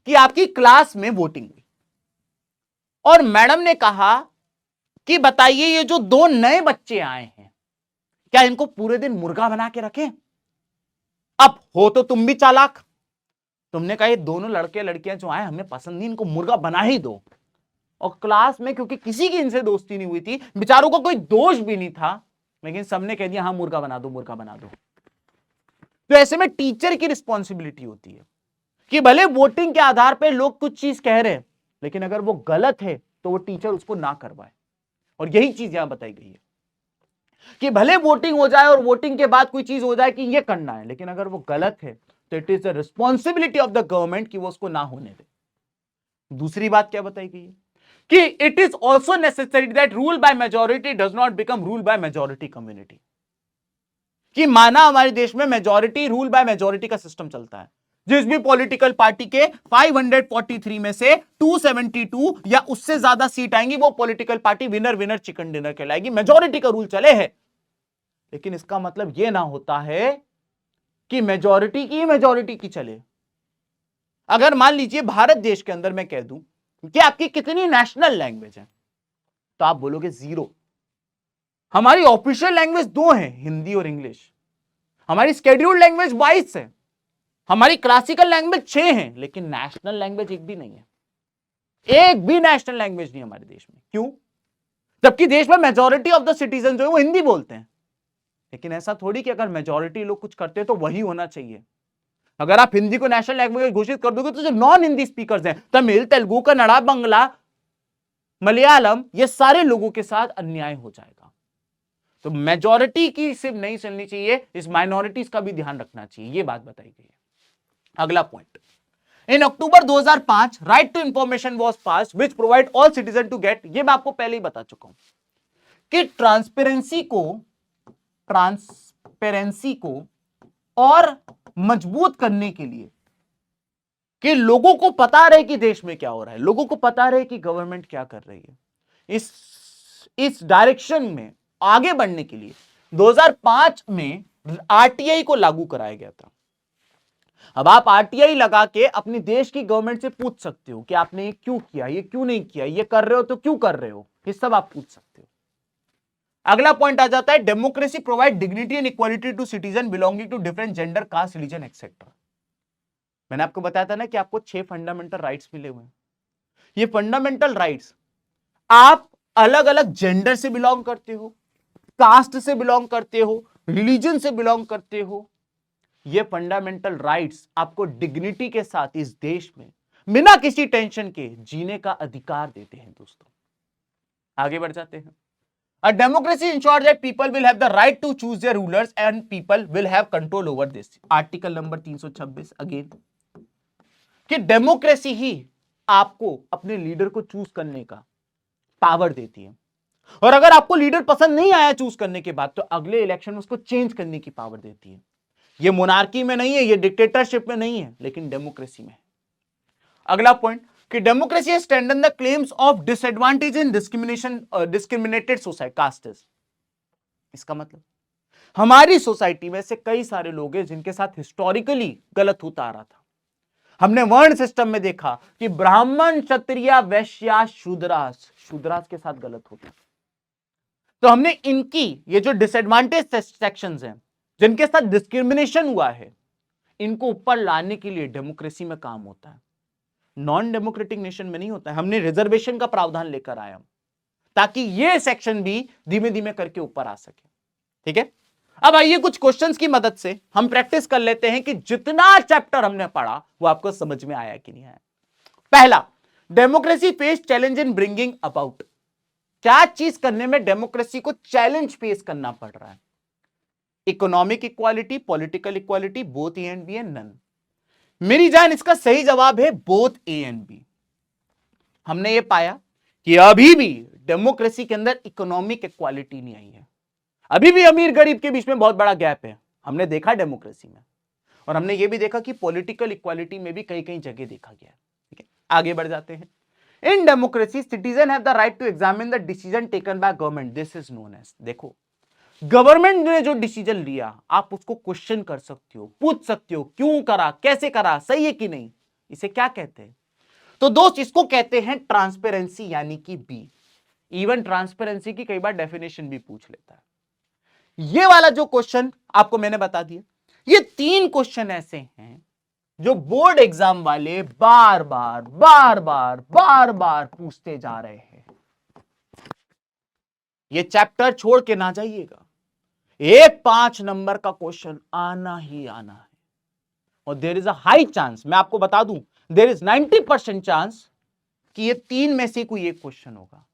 कि आपकी क्लास में वोटिंग हुई और मैडम ने कहा कि बताइए ये जो दो नए बच्चे आए हैं क्या इनको पूरे दिन मुर्गा बना के रखें? अब हो तो तुम भी चालाक, तुमने कहा ये दोनों लड़के लड़कियां जो आए हमें पसंद नहीं, इनको मुर्गा बना ही दो। और क्लास में क्योंकि किसी की इनसे दोस्ती नहीं हुई थी, बेचारों को कोई दोष भी नहीं था, लेकिन सबने कह दिया हाँ मुर्गा बना दो, मुर्गा बना दो। तो ऐसे में टीचर की रिस्पॉन्सिबिलिटी होती है कि भले वोटिंग के आधार पर लोग कुछ चीज कह रहे हैं, लेकिन अगर वो गलत है तो वो टीचर उसको ना करवाए। और यही चीज यहां बताई गई है कि भले वोटिंग हो जाए और वोटिंग के बाद कोई चीज हो जाए कि ये करना है, लेकिन अगर वो गलत है तो it is the responsibility of the government कि वो उसको ना होने दे। दूसरी बात क्या बताई गई है कि it is also necessary that rule by majority does not become rule by majority community. कि माना हमारे देश में मेजोरिटी रूल बाय मेजोरिटी का सिस्टम चलता है, जिस भी पॉलिटिकल पार्टी के 543 में से 272 या उससे ज्यादा सीट आएंगी वो political party winner winner chicken dinner कहलाएगी, मेजोरिटी का रूल चले है। लेकिन इसका मतलब यह ना होता है कि मेजोरिटी की चले। अगर मान लीजिए भारत देश के अंदर मैं कह दूं कि आपकी कितनी नेशनल लैंग्वेज है, तो आप बोलोगे 0। हमारी ऑफिशियल लैंग्वेज 2 है, हिंदी और इंग्लिश। हमारी स्केड्यूल्ड लैंग्वेज 22 है, हमारी क्लासिकल लैंग्वेज 6 है, लेकिन नेशनल लैंग्वेज एक भी नहीं है। एक भी नेशनल लैंग्वेज नहीं हमारे देश में। क्यों? जबकि देश में मेजॉरिटी ऑफ द सिटीजन जो है वो हिंदी बोलते हैं। लेकिन ऐसा थोड़ी कि अगर मेजॉरिटी लोग कुछ करते हैं तो वही होना चाहिए। अगर आप हिंदी को नेशनल लैंग्वेज घोषित कर दोगे तो जो नॉन हिंदी स्पीकर्स हैं, तमिल, तेलुगु, कन्नड़ा, बंगला, मलयालम, ये सारे लोगों के साथ अन्याय हो जाएगा। तो मेजॉरिटी की सिर्फ नहीं चलनी चाहिए, इस माइनॉरिटीज का भी ध्यान रखना चाहिए, ये बात बताई गई है। अगला point, in October 2005 right to information was passed which provide all citizen to get, ये मैं आपको पहले ही बता चुका हूं कि ट्रांसपेरेंसी को और मजबूत करने के लिए कि लोगों को पता रहे कि देश में क्या हो रहा है, लोगों को पता रहे कि गवर्नमेंट क्या कर रही है, इस डायरेक्शन में आगे बढ़ने के लिए 2005 में आरटीआई को लागू कराया गया था। अब आप आरटीआई लगा के अपनी देश की गवर्नमेंट से पूछ सकते हो कि आपने ये क्यों किया, ये क्यों नहीं किया, ये कर रहे हो तो क्यों कर रहे हो, ये सब आप पूछ सकते हो। अगला पॉइंट आ जाता है democracy provide dignity and equality to citizen belonging to different gender, caste, religion et cetera. मैंने आपको बताया था ना कि आपको 6 फंडामेंटल राइट्स मिले हुए हैं। ये फंडामेंटल राइट्स आप अलग अलग जेंडर से बिलोंग करते हो, कास्ट से बिलोंग करते हो, रिलीजन से बिलोंग करते हो, ये फंडामेंटल राइट्स आपको डिग्निटी के साथ इस देश में बिना किसी टेंशन के जीने का अधिकार देते हैं। दोस्तों आगे बढ़ जाते हैं। A democracy ensures that people will have the right to choose their rulers and people will have control over this. Article number 326 again कि डेमोक्रेसी ही आपको अपने लीडर को चूज करने का पावर देती है, और अगर आपको लीडर पसंद नहीं आया चूज करने के बाद तो अगले इलेक्शन में उसको चेंज करने की पावर देती है। ये मोनार्की में नहीं है, ये डिक्टेटरशिप में नहीं है, लेकिन डेमोक्रेसी में है। अगला पॉइंट कि democracy strengthen the claims of disadvantage in discriminated society castes. इसका मतलब हमारी सोसाइटी में से कई सारे लोग हैं जिनके साथ हिस्टोरिकली गलत होता आ रहा था। हमने वर्ण सिस्टम में देखा कि ब्राह्मण, क्षत्रिय, वैश्य, शूद्रास के साथ गलत होता। तो हमने इनकी ये जो डिसएडवांटेज सेक्शंस हैं जिनके साथ डिस्क्रिमिनेशन हुआ है, इनको ऊपर लाने के लिए डेमोक्रेसी में काम होता है। नॉन डेमोक्रेटिक नेशन में नहीं होता है। हमने रिजर्वेशन का प्रावधान लेकर आया ताकि ये सेक्शन भी धीमे धीमे करके ऊपर आ सके। ठीक है, अब आइए कुछ क्वेश्चंस की मदद से हम प्रैक्टिस कर लेते हैं कि जितना चैप्टर हमने पढ़ा वो आपको समझ में आया कि नहीं आया। पहला, democracy face challenge in bringing about. क्या चीज करने में डेमोक्रेसी को चैलेंज फेस करना पड़ रहा है? Economic equality, political equality, both A and B and none. मेरी जान इसका सही जवाब है बोथ ए एंड बी। हमने ये पाया कि अभी भी डेमोक्रेसी के अंदर इकोनॉमिक इक्वालिटी नहीं आई है। अभी भी अमीर गरीब के बीच में बहुत बड़ा गैप है, हमने देखा डेमोक्रेसी में। और हमने ये भी देखा कि पॉलिटिकल इक्वालिटी में भी कई कई जगह देखा गया। ठीक है, आगे बढ़ जाते हैं। In democracy citizen have the right to examine the decision taken by government, this is known as. देखो, गवर्नमेंट ने जो डिसीजन लिया आप उसको क्वेश्चन कर सकते हो, पूछ सकते हो क्यों करा, कैसे करा, सही है कि नहीं, इसे क्या कहते हैं? तो दोस्त इसको कहते हैं ट्रांसपेरेंसी, यानी कि बी। इवन ट्रांसपेरेंसी की कई बार डेफिनेशन भी पूछ लेता है। ये वाला जो क्वेश्चन आपको मैंने बता दिया, ये 3 क्वेश्चन ऐसे हैं जो बोर्ड एग्जाम वाले बार बार पूछते जा रहे हैं। ये चैप्टर छोड़ के ना जाइएगा, एक 5 नंबर का क्वेश्चन आना ही आना है। और there is a high chance, मैं आपको बता दूं, देयर इज 90% चांस कि ये 3 में से कोई एक क्वेश्चन होगा।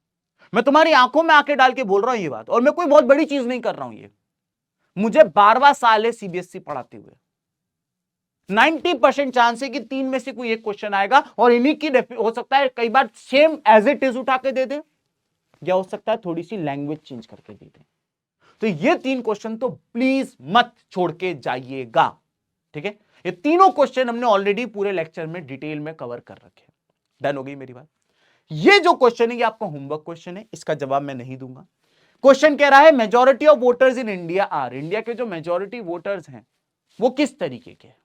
मैं तुम्हारी आंखों में आंखें डाल के बोल रहा हूं ये बात, और मैं कोई बहुत बड़ी चीज नहीं कर रहा हूं। ये मुझे 12वां साल है सीबीएसई पढ़ाते हुए। 90% चांस है कि 3 में से कोई एक क्वेश्चन आएगा, और इन्हीं की हो सकता है कई बार सेम एज इट इज उठा के दे दे, या हो सकता है थोड़ी सी लैंग्वेज चेंज करके दे दे। तो ये 3 क्वेश्चन तो प्लीज मत छोड़ के जाइएगा। ठीक है, ये तीनों क्वेश्चन हमने ऑलरेडी पूरे लेक्चर में डिटेल में कवर कर रखे हैं। डन हो गई मेरी बात? ये जो क्वेश्चन है ये आपका होमवर्क क्वेश्चन है, इसका जवाब मैं नहीं दूंगा। क्वेश्चन कह रहा है majority of voters in India are, India के जो मेजॉरिटी वोटर्स हैं वो किस तरीके के हैं?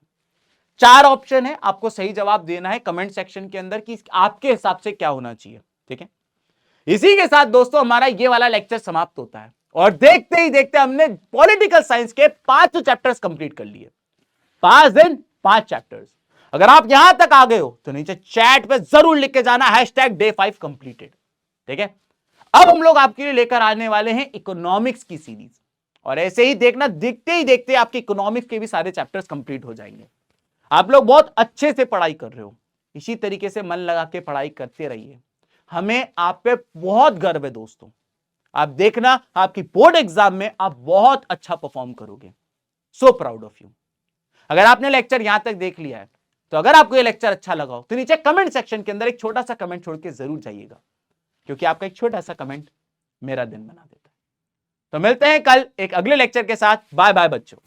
4 ऑप्शन है, आपको सही जवाब देना है कमेंट सेक्शन के अंदर कि आपके हिसाब से क्या होना चाहिए। ठीक है, इसी के साथ दोस्तों हमारा ये वाला लेक्चर समाप्त होता है, और देखते ही देखते हमने पॉलिटिकल साइंस के 5 चैप्टर्स कंप्लीट कर लिए। 5 दिन 5 चैप्टर्स। अगर आप यहां तक आ गए हो तो नीचे चैट पे जरूर लिख के जाना #day5 कंप्लीटेड। ठीक है, अब हम लोग आपके लिए लेकर आने वाले हैं इकोनॉमिक्स की सीरीज, और ऐसे ही देखना, देखते ही देखते आपके इकोनॉमिक्स के भी सारे चैप्टर्स कंप्लीट हो जाएंगे। आप लोग बहुत अच्छे से पढ़ाई कर रहे हो, इसी तरीके से मन लगा के पढ़ाई करते रहिए। हमें आप पे बहुत गर्व है दोस्तों। आप देखना आपकी बोर्ड एग्जाम में आप बहुत अच्छा परफॉर्म करोगे। So proud of you. अगर आपने लेक्चर यहां तक देख लिया है, तो अगर आपको ये लेक्चर अच्छा लगा हो तो नीचे कमेंट सेक्शन के अंदर एक छोटा सा कमेंट छोड़ के जरूर जाइएगा, क्योंकि आपका एक छोटा सा कमेंट मेरा दिन बना देता है। तो मिलते हैं कल एक अगले लेक्चर के साथ। बाय बाय बच्चों।